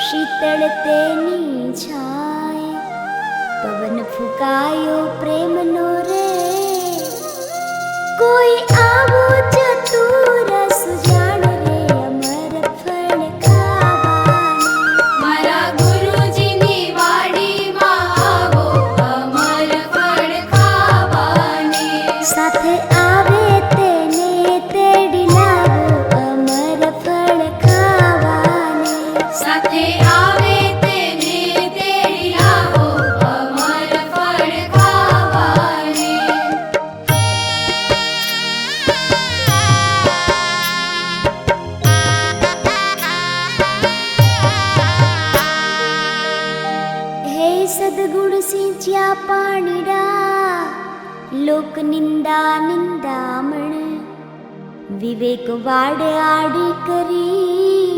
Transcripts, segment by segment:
શીતળ તેની છાય, પવન ફૂંકાયો પ્રેમનો રે, કોઈ આવો ચતુર સુજાણ રે અમર ફળ ખાવાની. મારા ગુરુજીની વાડીમાં આવો અમર ફળ ખાવાની. સાથે આવે તેને તેડી લાવો અમર ફળ ખાવાની. સાથે આવે તેને તેડી લાવો અમર ફળ ખાવાની. હે સદગુણ સિંચ્યા પાણીડા, લોક નિંદા નિંદામણ, વિવેક વાડ આડી કરી,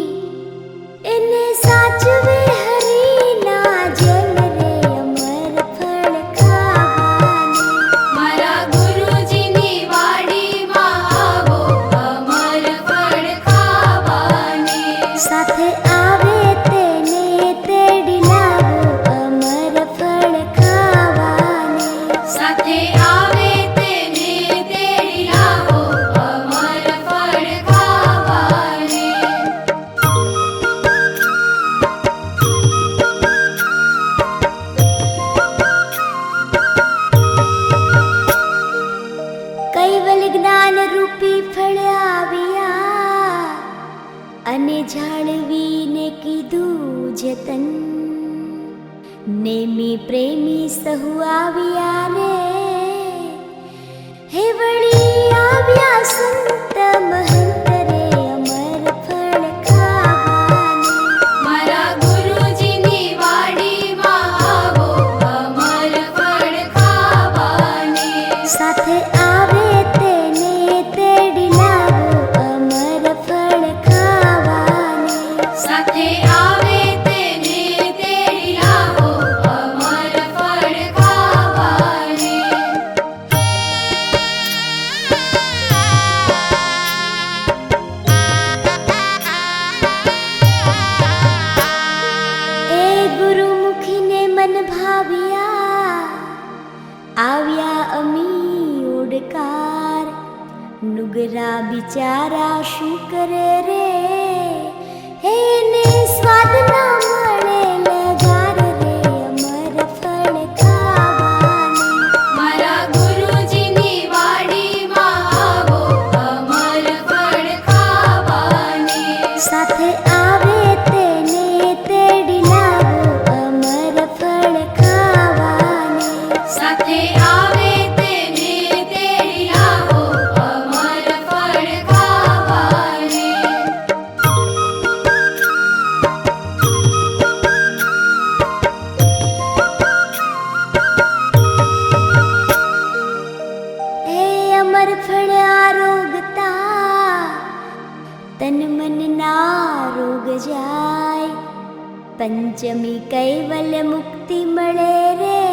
એને સાચવે હરીના જન રે અમર ફળ ખાવાની. મારા ગુરુજીની વાડીમાં આવો અમર ફળ ખાવાની. સાથે આવે તેને તેડી લાવો અમર ફળ ખાવાની. સાથે આવે તેને તેડી લાવો અમર ફળ ખાવાની. કૈવલ જ્ઞાન રૂપી ફળ આવ્યા, અને જાળવીને કીધું જતન, નેમી પ્રેમી સહુ આવ્યા રે, હે વળી આવ્યા સંત મહંત રે અમર ફળ ખાવાની. મારા ગુરુજીની વાડીમાં આવો અમર ફળ ખાવાની. સાથે આવે તેને તેડી લાવો અમર ફળ ખાવાની. સાથે આવે તેને તેડી લાવો અમર ફળ ખાવાની. એ ગુરુમુખીને મન ભાવ્યા, આવ્યા અમી ઓડકાર, નુગરા બિચારા શું કરે રે, હે ને સ્વાદ ના મળે લગાર રે અમર ફળ ખાવાની. મારા ગુરુજીની વાડીમાં આવો અમર ફળ ખાવાની. સાથે આવે તેને તેડી લાવો અમર ફળ ખાવાની. સાથે આવે તેને તેડી લાવો અમર ફળ ખાવાની. હે અમર ફળ આરોગતા, તન મન ના રોગ જાય, પંચમી કૈવલ મુક્તિ મળે રે,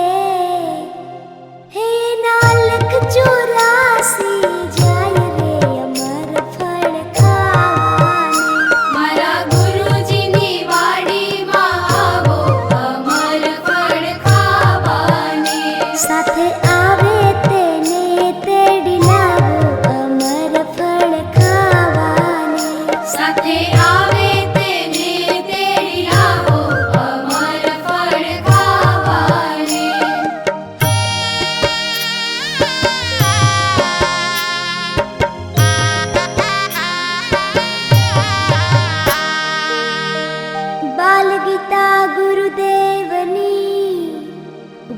હે નાલખ 84 જાય રે અમર ફળ ખાવાની. મારા ગુરુજીની વાડીમાં આવો અમર ફળ ખાવાની. સાથે આવે તેને તેડી લાવો અમર ફળ ખાવાની. સાથે આવે તેને તેડી લાવો અમર ફળ ખાવાની. બાલ ગીતા ગુરુદેવની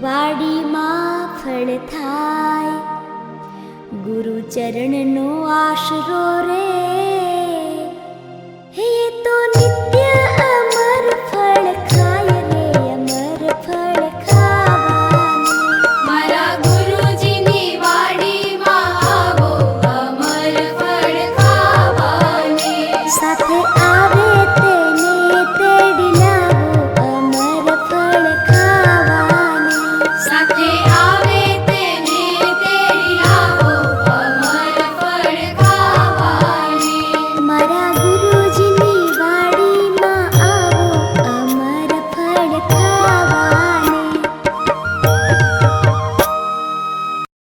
વાડીમાં ફળ થાય, ગુરુ ચરણનો આશરો રે,